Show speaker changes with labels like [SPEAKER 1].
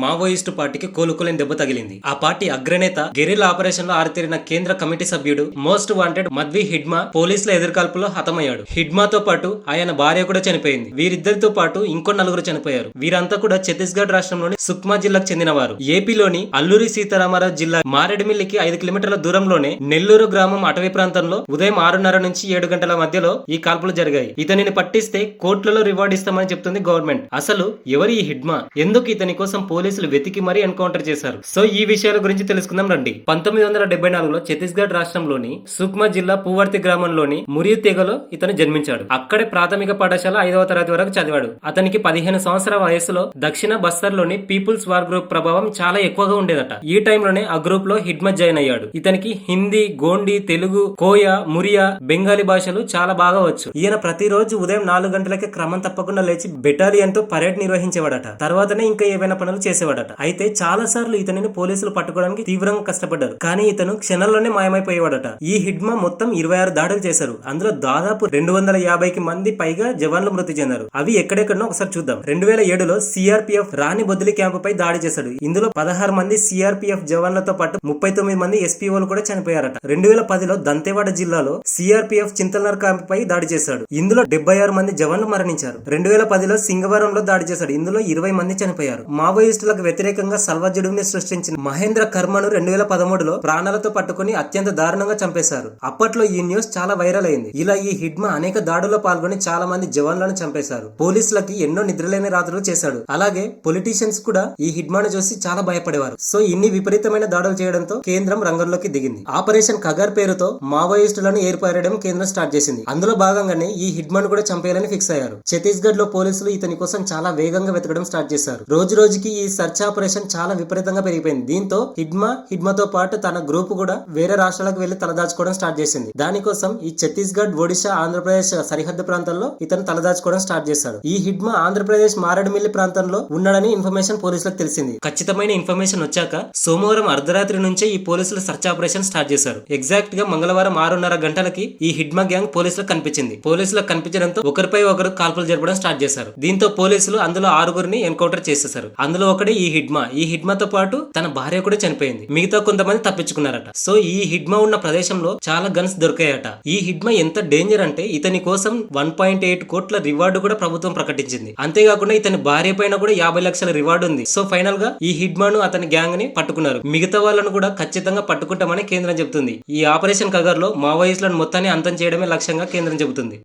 [SPEAKER 1] Maoist పార్టీకి కోలుకోలేని దెబ్బ తగిలింది. ఆ పార్టీ అగ్రనేత గెరిల్లా ఆపరేషన్ లో ఆరితేరిన కేంద్ర కమిటీ సభ్యుడు మోస్ట్ వాంటెడ్ మద్వి హిడ్మా పోలీసుల ఎదురుకాల్పులో హతమయ్యాడు. హిడ్మాతో పాటు ఆయన భార్య కూడా చనిపోయింది. వీరిద్దరితో పాటు ఇంకో నలుగురు చనిపోయారు. వీరంతా కూడా ఛత్తీస్గఢ్ రాష్ట్రంలోని సుక్మా జిల్లాకు చెందినవారు. ఏపీలోని అల్లూరి సీతారామరాజు జిల్లా మారేడుమిల్లికి 5 కిలోమీటర్ల దూరంలోనే నెల్లూరు గ్రామం అటవీ ప్రాంతంలో ఉదయం 6:30 నుంచి 7 గంటల మధ్యలో ఈ కాల్పులు జరిగాయి. ఇతనిని పట్టిస్తే కోట్లలో రివార్డు ఇస్తామని చెప్తుంది గవర్నమెంట్. అసలు ఎవరి ఈ హిడ్మా, ఎందుకు ఇతని కోసం పోలీసులు వెతికి మరీ ఎన్కౌంటర్ చేశారు? సో ఈ విషయాల గురించి తెలుసుకుందాం రండి. 1974లో ఛత్తీస్గఢ్ రాష్ట్రంలోని సుక్మా జిల్లా పూవర్తి గ్రామంలోని మురియు తెగలో ఇతను జన్మించాడు. అక్కడే ప్రాథమిక పాఠశాల 5వ తరగతి వరకు చదివాడు. అతనికి 15 సంవత్సరాల వయసులో దక్షిణ బస్తర్లోని పీపుల్స్ వార్ గ్రూప్ ప్రభావం చాలా ఎక్కువగా ఉండేదట. ఈ టైంలోనే ఆ గ్రూప్ లో హిడ్మా జాయిన్ అయ్యాడు. ఇతనికి హిందీ, గోండి, తెలుగు, కోయ, మురియా, బెంగాలీ భాషలు చాలా బాగా వచ్చు. ఈయన ప్రతిరోజు ఉదయం 4 గంటలకే క్రమం తప్పకుండా లేచి బెటాలియన్ తో పరేడ్ నిర్వహించేవాడట. తర్వాతనే ఇంకా ఏవైనా పనులు చేసేవాడట. అయితే చాలా సార్లు ఇతనిని పోలీసులు పట్టుకోవడానికి తీవ్రంగా కష్టపడ్డారు. కానీ ఇతను క్షణంలోనే మాయమైపోయేవాడట. ఈ హిడ్మా మొత్తం 26 దాడులు చేశారు. అందులో దాదాపు 250కి మంది పైగా జవాన్లు మృతి చెందారు. అవి ఎక్కడెక్కడో ఒకసారి చూద్దాం. 2007లో సిఆర్పిఎఫ్ రాణి బొద్దులి క్యాంపుపై దాడి చేశాడు. ఇందులో 16 మంది సిఆర్పిఎఫ్ జవాన్లతో పాటు 39 మంది ఎస్పీఓలు కూడా చనిపోయారట. 2010లో దంతేవాడ జిల్లాలో సిఆర్పిఎఫ్ చింతల్నర్ క్యాంపుపై దాడి చేశాడు. ఇందులో 76 మంది జవాన్లు మరణించారు. 2010లో సింగవరంలో దాడి చేశాడు. ఇందులో 20 మంది చనిపోయారు. మావోయిస్టులకు వ్యతిరేకంగా సల్వజుడుని సృష్టించిన మహేంద్ర కర్మను 2013లో ప్రాణాలతో పట్టుకుని అత్యంత దారుణంగా చంపేశారు. అప్పట్లో ఈ న్యూస్ చాలా వైరల్ అయింది. ఇలా ఈ హిడ్మా అనేక దాడుల్లో పాల్గొని చాలా మంది జవాన్లను చంపేశారు. పోలీసులకి ఎన్నో నిద్రలేని రాత్రులు చేశాడు. అలాగే పొలిటీషియన్స్ కూడా ఈ హిడ్మాను చూసి చాలా భయపడేవారు. సో ఇన్ని విపరీతమైన దాడులు చేయడంతో కేంద్రం రంగంలోకి దిగింది. ఆపరేషన్ కగర్ పేరుతో మావోయిస్టులను ఏర్పడడం కేంద్రం స్టార్ట్ చేసింది. అందులో భాగంగానే ఈ హిడ్మాను కూడా చంపేయాలని ఫిక్స్ అయ్యారు. ఛత్తీస్గఢ్ లో పోలీసులు ఇతని కోసం చాలా వేగంగా వెతకడం స్టార్ట్ చేశారు. రోజు రోజుకి ఈ సర్చ్ ఆపరేషన్ చాలా విపరీతంగా పెరిగిపోయింది. దీంతో హిడ్మాతో పాటు తన గ్రూప్ కూడా వేరే రాష్ట్రాలకు వెళ్లి తలదాచుకోవడం స్టార్ట్ చేసింది. దానికోసం ఈ ఛత్తీస్గఢ్, ఒడిశా, ఆంధ్రప్రదేశ్ సరిహద్దు ప్రాంతంలో ఇతను తలదాచుకోవడం స్టార్ట్ చేశాడు. ఈ హిడ్మా ఆంధ్రప్రదేశ్ మారేడుమిల్లి ప్రాంతంలో ఉన్నాడని ఇన్ఫర్మేషన్ పోలీసులకు తెలిసింది. ఖచ్చితమైన ఇన్ఫర్మేషన్ వచ్చాక సోమవారం అర్ధరాత్రి నుంచే ఈ పోలీసులు సర్చ్ ఆపరేషన్ స్టార్ట్ చేశారు. ఎగ్జాక్ట్ గా మంగళవారం 6:30 గంటలకి ఈ హిడ్మా గ్యాంగ్ పోలీసులకు కనిపించింది. పోలీసులకు కనిపించడంతో ఒకరిపై ఒకరు కాల్పులు జరపడం స్టార్ట్ చేశారు. దీంతో పోలీసులు అందులో 6గురిని ఎన్కౌంటర్ చేసేశారు. అందులో ఒకటి ఈ హిడ్మా. ఈ హిడ్మాతో పాటు తన భార్య కూడా చనిపోయింది. మిగతా కొంతమంది తప్పించుకున్నారట. సో ఈ హిడ్మా ఉన్న ప్రదేశంలో చాలా గన్స్ దొరికాయట. ఈ హిడ్మా ఎంత డేంజర్ అంటే ఇతని కోసం 1.8 కోట్ల రివార్డు కూడా ప్రభుత్వం ప్రకటించింది. అంతేకాకుండా ఇతని భార్య పైన కూడా 50 లక్షల రివార్డు ఉంది. సో ఫైనల్ గా ఈ హిడ్మాను అతని గ్యాంగ్ ని పట్టుకున్నారు. మిగతా వాళ్ళను కూడా ఖచ్చితంగా పట్టుకుంటామని కేంద్రం చెబుతుంది. ఈ ఆపరేషన్ కగర్ లో మావోయిస్టులను మొత్తాన్ని అంతం చేయడమే లక్ష్యంగా కేంద్రం చెబుతుంది.